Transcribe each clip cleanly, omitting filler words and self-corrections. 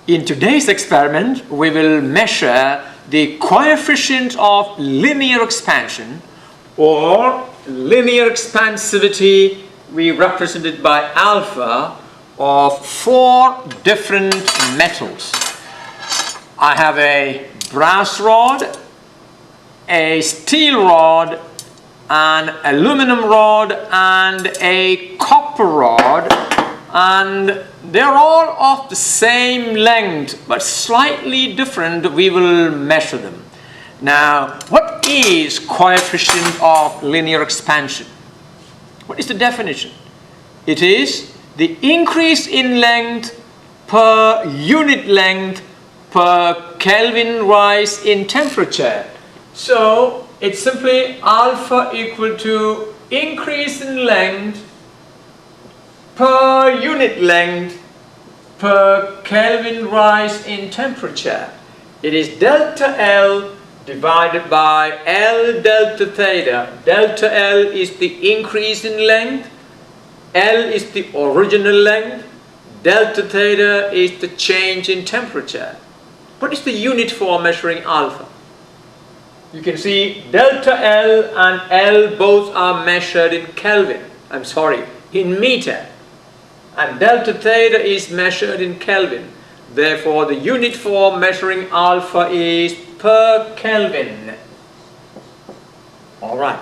In today's experiment, we will measure the coefficient of linear expansion or linear expansivity. We represent it by alpha of 4 different metals. I have a brass rod, a steel rod, an aluminum rod, and a copper rod, and they're all of the same length but slightly different. We will measure them. Now, what is coefficient of linear expansion? What is the definition? It is the increase in length per unit length per Kelvin rise in temperature. So it's simply alpha equal to increase in length per unit length per Kelvin rise in temperature. It is delta L divided by L delta theta. Delta L is the increase in length, L is the original length, delta theta is the change in temperature. What is the unit for measuring alpha? You can see delta L and L both are measured in Kelvin. In meter. And delta theta is measured in Kelvin. Therefore, the unit for measuring alpha is per Kelvin. Alright.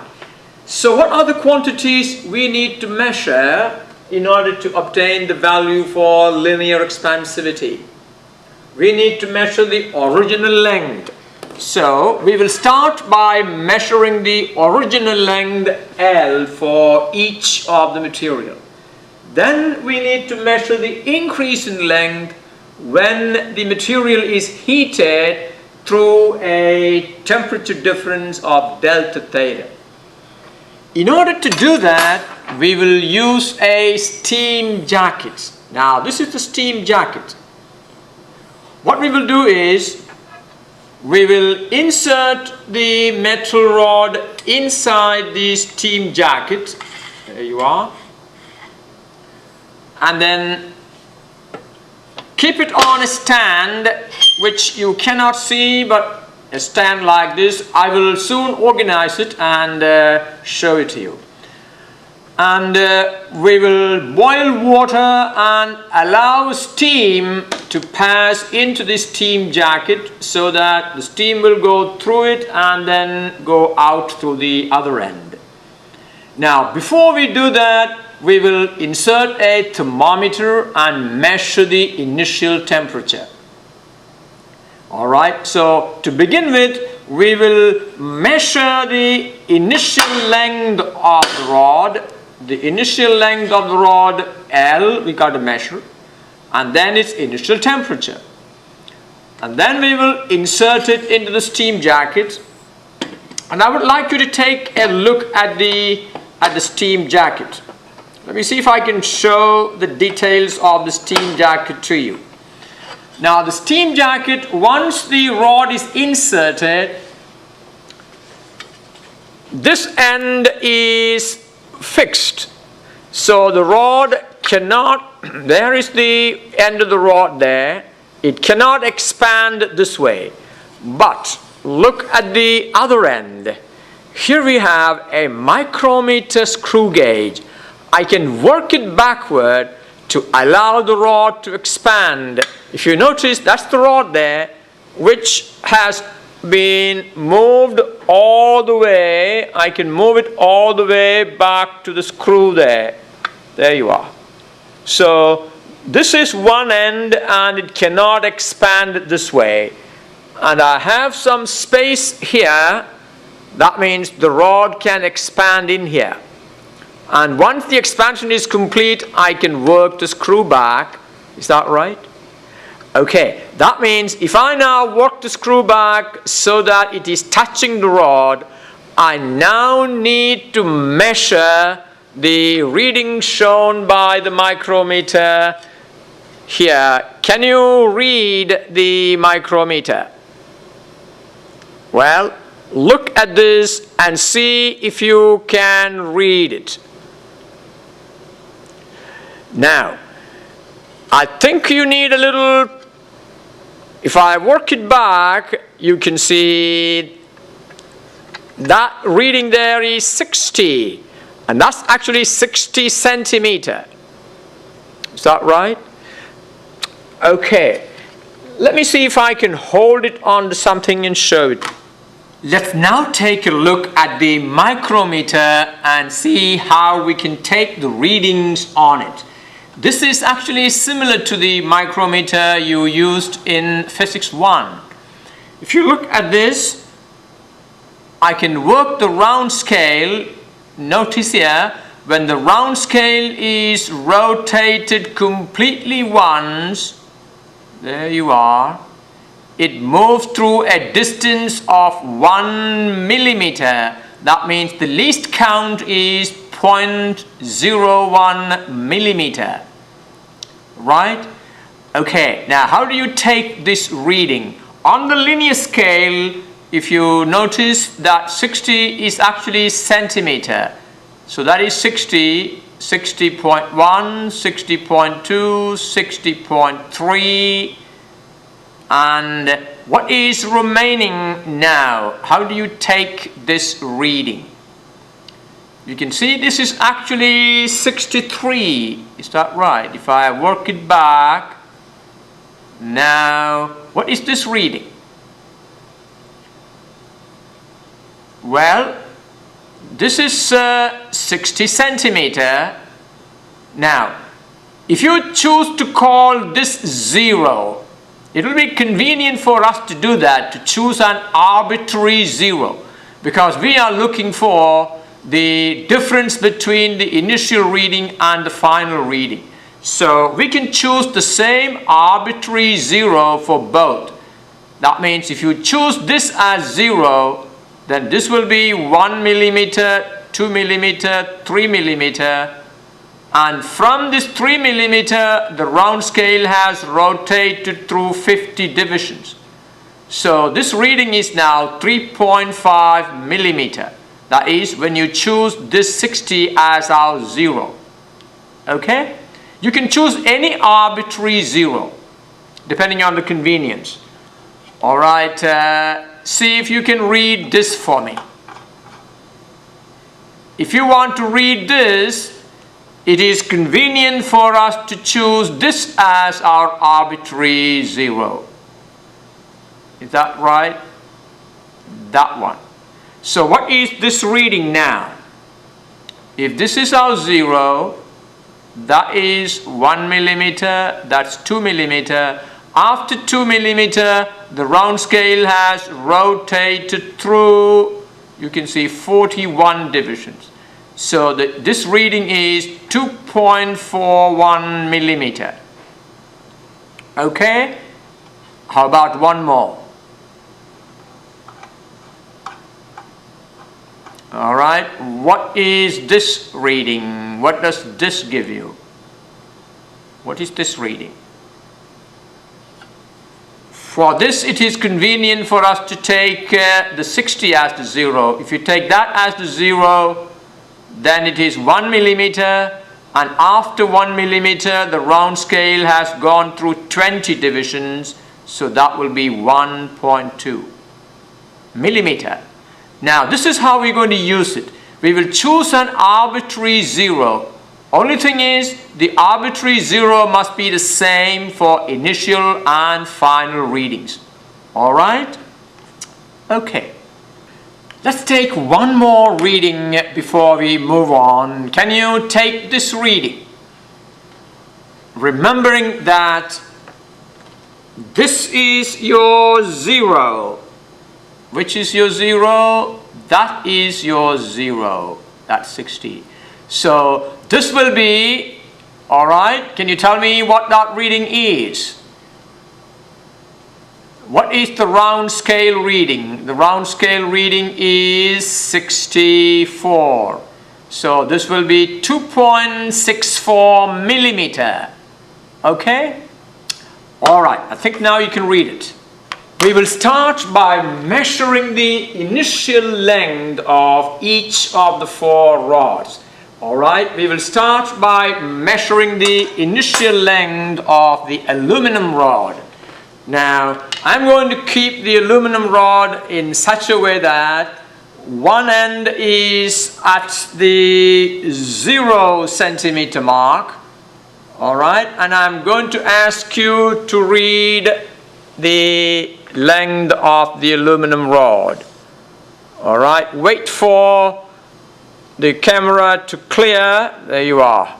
So what are the quantities we need to measure in order to obtain the value for linear expansivity? We need to measure the original length. So we will start by measuring the original length L for each of the material. Then we need to measure the increase in length when the material is heated through a temperature difference of delta theta. In order to do that, we will use a steam jacket. Now, this is the steam jacket. What we will do is, we will insert the metal rod inside the steam jacket. There you are. And then keep it on a stand, which you cannot see, but a stand like this. I will soon organize it and show it to you. And we will boil water and allow steam to pass into the steam jacket so that the steam will go through it and then go out through the other end. Now, before we do that, we will insert a thermometer and measure the initial temperature. Alright, so to begin with, we will measure the initial length of the rod. The initial length of the rod L, we got to measure, and then its initial temperature. And then we will insert it into the steam jacket. And I would like you to take a look at the steam jacket. Let me see if I can show the details of the steam jacket to you. Now, the steam jacket, once the rod is inserted, this end is fixed. So the rod cannot, there is the end of the rod there, it cannot expand this way. But look at the other end. Here we have a micrometer screw gauge. I can work it backward to allow the rod to expand. If you notice, that's the rod there, which has been moved all the way. I can move it all the way back to the screw there. There you are. So this is one end and it cannot expand this way. And I have some space here. That means the rod can expand in here. And once the expansion is complete, I can work the screw back. Is that right? Okay, that means if I now work the screw back so that it is touching the rod, I now need to measure the reading shown by the micrometer here. Can you read the micrometer? Well, look at this and see if you can read it. Now, I think you need a little If I work it back, you can see that reading there is 60, and that's actually 60 centimeter. Is that right? Okay. Let me see if I can hold it onto something and show it. Let's now take a look at the micrometer and see how we can take the readings on it. This is actually similar to the micrometer you used in Physics 1. If you look at this, I can work the round scale. Notice here, when the round scale is rotated completely once, there you are, it moves through a distance of 1 millimeter. That means the least count is 0.01 millimeter. Right? Okay, now how do you take this reading? On the linear scale, if you notice that 60 is actually centimeter. So that is 60, 60.1, 60.2, 60.3. And what is remaining now? How do you take this reading? You can see this is actually 63. Is that right? If I work it back, now what is this reading? Well, this is 60 centimeter. Now, if you choose to call this 0, it will be convenient for us to do that, to choose an arbitrary 0, because we are looking for the difference between the initial reading and the final reading. So we can choose the same arbitrary 0 for both. That means if you choose this as 0, then this will be 1 millimeter, 2 millimeter, 3 millimeter. And from this 3 millimeter, the round scale has rotated through 50 divisions. So this reading is now 3.5 millimeter. That is when you choose this 60 as our 0. Okay? You can choose any arbitrary 0, depending on the convenience. Alright, see if you can read this for me. If you want to read this, it is convenient for us to choose this as our arbitrary 0. Is that right? That one. So what is this reading now? If this is our 0, that is 1 millimeter, that's 2 millimeter. After 2 millimeter, the round scale has rotated through, you can see 41 divisions. So this reading is 2.41 millimeter. Okay? How about one more? Alright, what is this reading? What does this give you? What is this reading? For this, it is convenient for us to take the 60 as the 0. If you take that as the 0, then it is 1 millimeter, and after 1 millimeter, the round scale has gone through 20 divisions, so that will be 1.2 millimeter. Now, this is how we're going to use it. We will choose an arbitrary 0. Only thing is, the arbitrary 0 must be the same for initial and final readings. Alright? Okay. Let's take one more reading before we move on. Can you take this reading? Remembering that this is your 0. Which is your 0? That is your 0. That's 60. So this will be, alright, can you tell me what that reading is? What is the round scale reading? The round scale reading is 64. So this will be 2.64 millimeter. Okay? Alright, I think now you can read it. We will start by measuring the initial length of each of the 4 rods. Alright, we will start by measuring the initial length of the aluminum rod. Now, I'm going to keep the aluminum rod in such a way that one end is at the 0 centimeter mark, all right, and I'm going to ask you to read the length of the aluminum rod. All right, wait for the camera to clear. There you are.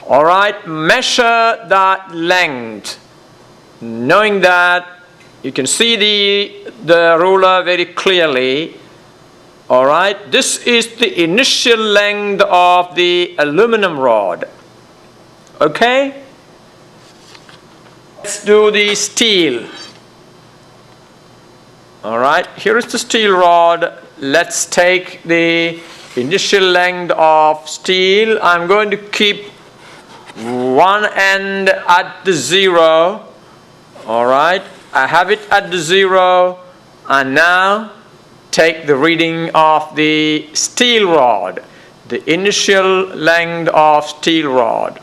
All right, measure that length, knowing that you can see the ruler very clearly. All right, this is the initial length of the aluminum rod. Okay, let's do the steel. All right, here is the steel rod. Let's take the initial length of steel. I'm going to keep one end at the 0. All right, I have it at the 0, and now take the reading of the steel rod, the initial length of steel rod.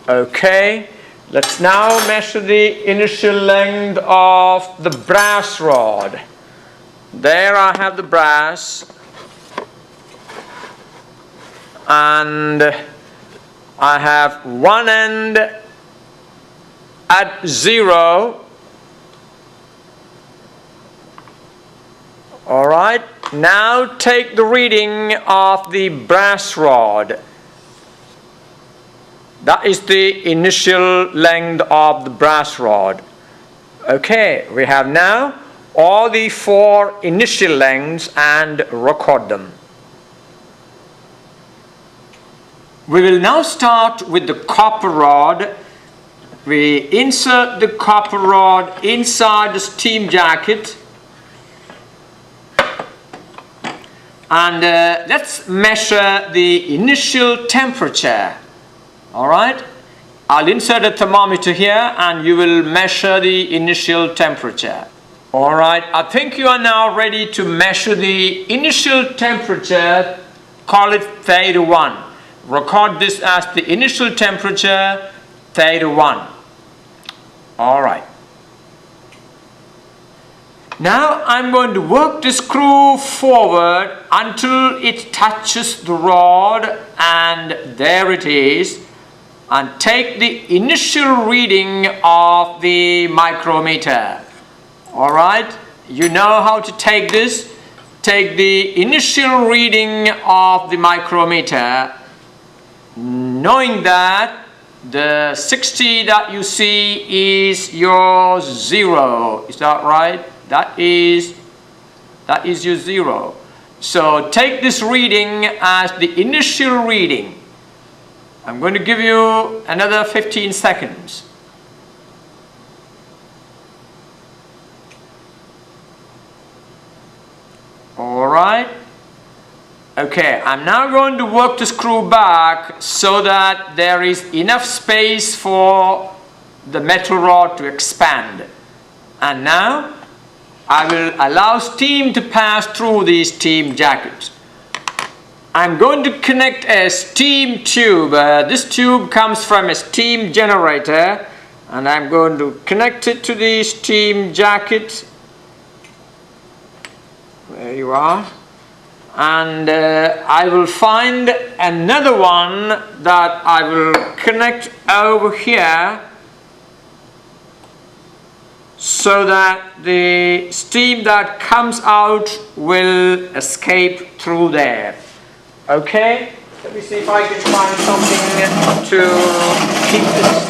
Okay, let's now measure the initial length of the brass rod. There I have the brass, and I have one end at 0. All right, now take the reading of the brass rod. That is the initial length of the brass rod. Okay, we have now all the 4 initial lengths and record them. We will now start with the copper rod. We insert the copper rod inside the steam jacket. And let's measure the initial temperature. All right, I'll insert a thermometer here and you will measure the initial temperature. All right, I think you are now ready to measure the initial temperature. Call it 31. Record this as the initial temperature 31. All right. Now I'm going to work the screw forward until it touches the rod, and there it is. And take the initial reading of the micrometer. All right, you know how to take this. Take the initial reading of the micrometer, knowing that the 60 that you see is your 0. Is that right? That is your 0. So take this reading as the initial reading. I'm going to give you another 15 seconds. All right. Okay, I'm now going to work the screw back so that there is enough space for the metal rod to expand. And now I will allow steam to pass through the steam jacket. I'm going to connect a steam tube. This tube comes from a steam generator, and I'm going to connect it to the steam jacket. There you are. And I will find another one that I will connect over here so that the steam that comes out will escape through there. Okay, let me see if I can find something to keep this.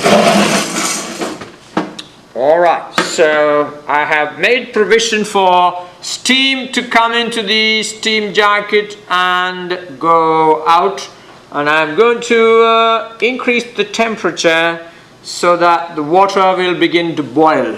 All right, so I have made provision for steam to come into the steam jacket and go out, and I'm going to increase the temperature so that the water will begin to boil.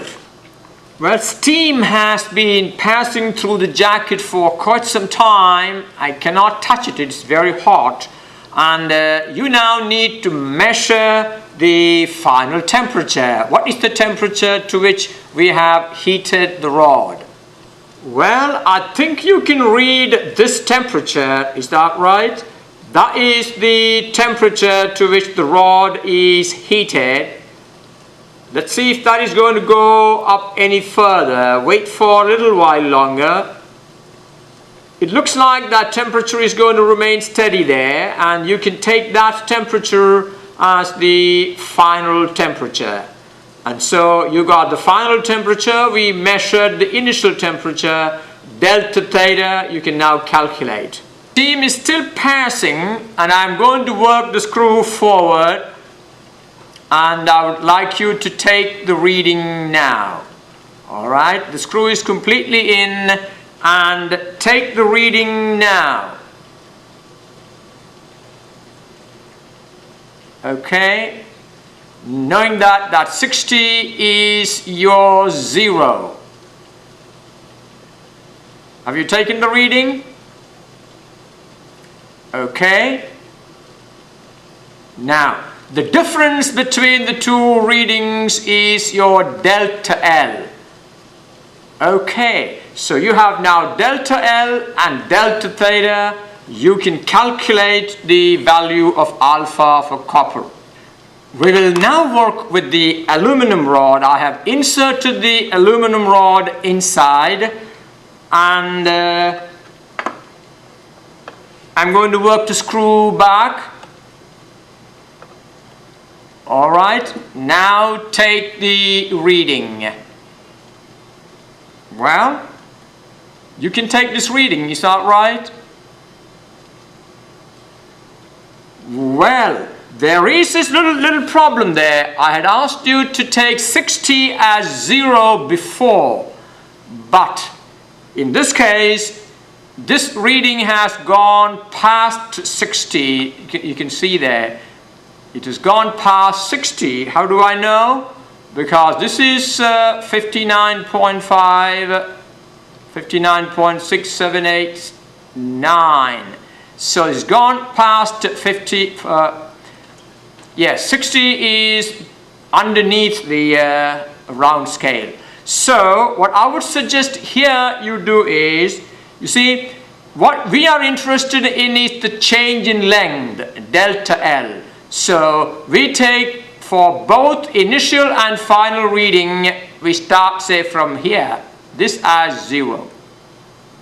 Well, steam has been passing through the jacket for quite some time. I cannot touch it, it's very hot. And you now need to measure the final temperature. What is the temperature to which we have heated the rod? Well, I think you can read this temperature, is that right? That is the temperature to which the rod is heated. Let's see if that is going to go up any further. Wait for a little while longer. It looks like that temperature is going to remain steady there, and you can take that temperature as the final temperature. And so you got the final temperature, we measured the initial temperature, delta theta, you can now calculate. Steam is still passing, and I'm going to work the screw forward, and I would like you to take the reading now. Alright, the screw is completely in, and take the reading now. Okay, knowing that 60 is your zero. Have you taken the reading? Okay. Now, the difference between the two readings is your delta L. Okay, so you have now delta L and delta theta. You can calculate the value of alpha for copper. We will now work with the aluminum rod. I have inserted the aluminum rod inside, and I'm going to work the screw back. Alright, now take the reading. Well, you can take this reading, is that right? Well, there is this little problem there. I had asked you to take 60 as 0 before, but in this case, this reading has gone past 60. You can see there. It has gone past 60. How do I know? Because this is 59.5, 59.6789. So it's gone past 50. Yes, 60 is underneath the round scale. So what I would suggest here you do is, you see, what we are interested in is the change in length, delta L. So we take for both initial and final reading, we start say from here, this as 0.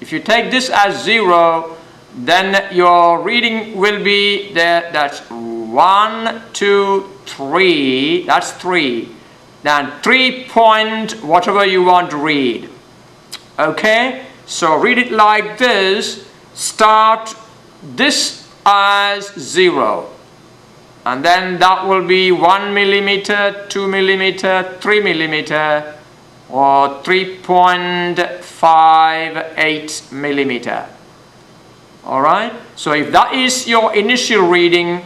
If you take this as 0, then your reading will be there. That's 1, 2, 3, that's 3. Then 3 point whatever you want to read. Okay, so read it like this. Start this as 0, and then that will be 1 millimeter, 2 millimeter, 3 millimeter, or 3.58 millimeter. Alright, so if that is your initial reading,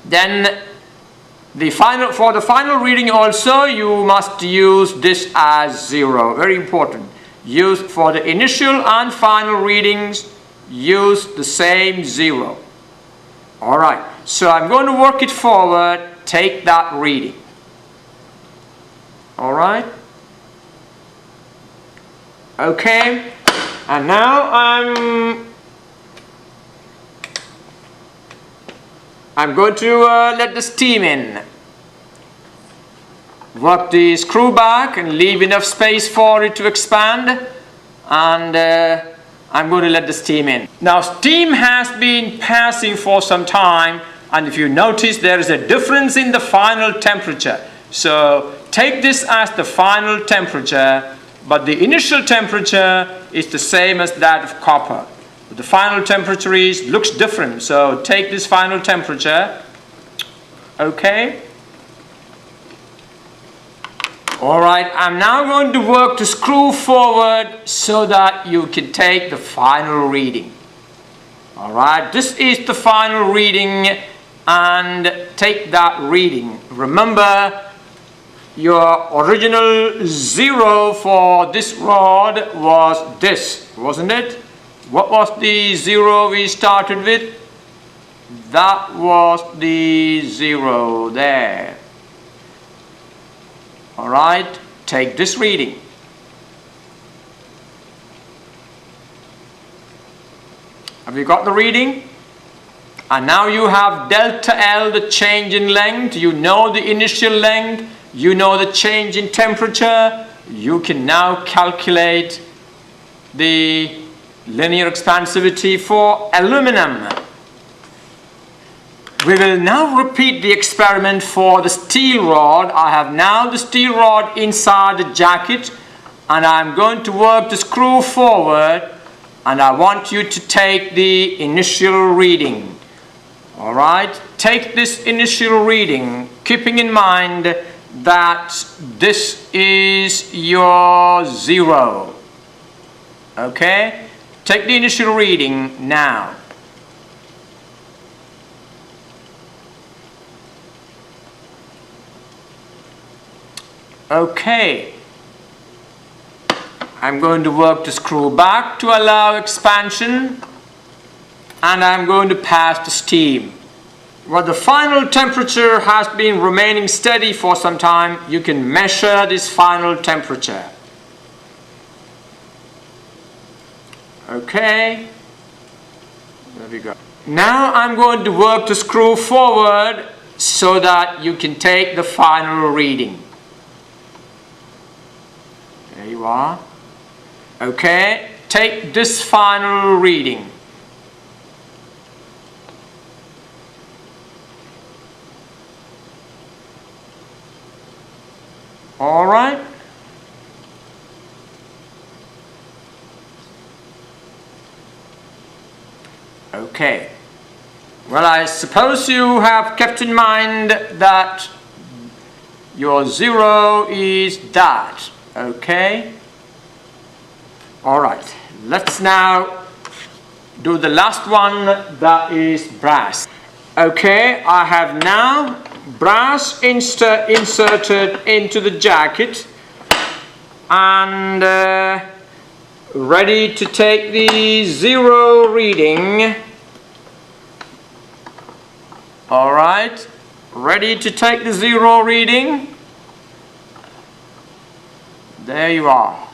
then for the final reading also you must use this as 0. Very important. Use for the initial and final readings, use the same 0. Alright, so I'm going to work it forward, take that reading. Alright? Okay, and now I'm going to let the steam in. Work the screw back and leave enough space for it to expand, and I'm going to let the steam in. Now steam has been passing for some time, and if you notice there is a difference in the final temperature. So take this as the final temperature, but the initial temperature is the same as that of copper. The final temperature looks different, so take this final temperature. Okay. Alright, I'm now going to work the screw forward so that you can take the final reading. Alright, this is the final reading, and take that reading. Remember, your original 0 for this rod was this, wasn't it? What was the 0 we started with? That was the 0 there. Alright, take this reading. Have you got the reading? And now you have delta L, the change in length. You know the initial length. you know the change in temperature. You can now calculate the linear expansivity for aluminum. We will now repeat the experiment for the steel rod. I have now the steel rod inside the jacket, and I'm going to work the screw forward, and I want you to take the initial reading. Alright, take this initial reading, keeping in mind that this is your 0. Okay, take the initial reading now. Okay, I'm going to work the screw back to allow expansion, and I'm going to pass the steam. Well, the final temperature has been remaining steady for some time. You can measure this final temperature. Okay, there we go. Now I'm going to work the screw forward so that you can take the final reading. There you are. Okay, take this final reading. All right. Okay. Well, I suppose you have kept in mind that your 0 is that. Okay. All right. Let's now do the last one, that is brass. Okay, I have now brass inserted into the jacket and ready to take the 0 reading. All right, ready to take the 0 reading. There you are.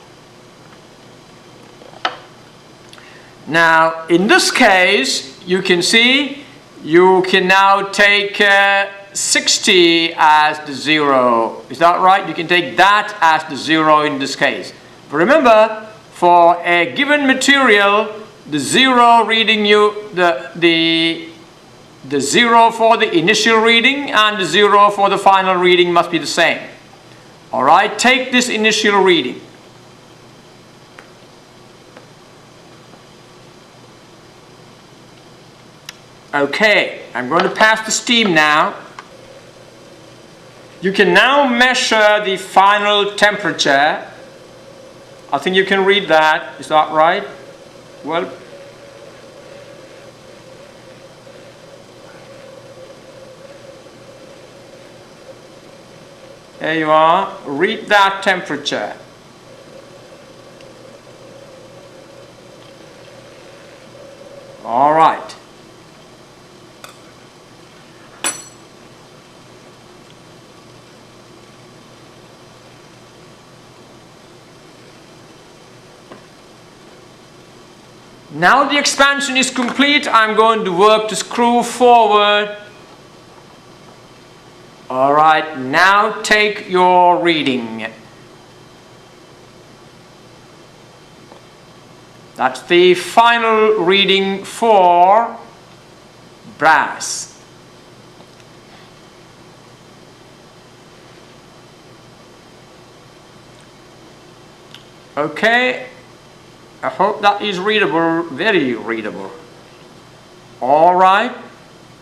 Now, in this case, you can see you can now take 60 as the 0. Is that right? You can take that as the 0 in this case. But remember, for a given material, the 0 reading the 0 for the initial reading and the 0 for the final reading must be the same. All right, take this initial reading. Okay, I'm going to pass the steam now. You can now measure the final temperature. I think you can read that. Is that right? Well, there you are. Read that temperature. All right. Now the expansion is complete. I'm going to work the screw forward. All right, now take your reading. That's the final reading for brass. Okay, I hope that is readable, very readable. All right.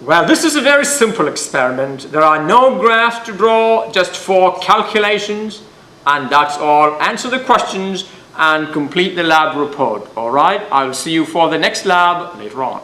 Well, this is a very simple experiment. There are no graphs to draw, just 4 calculations, and that's all. Answer the questions and complete the lab report. All right, I'll see you for the next lab later on.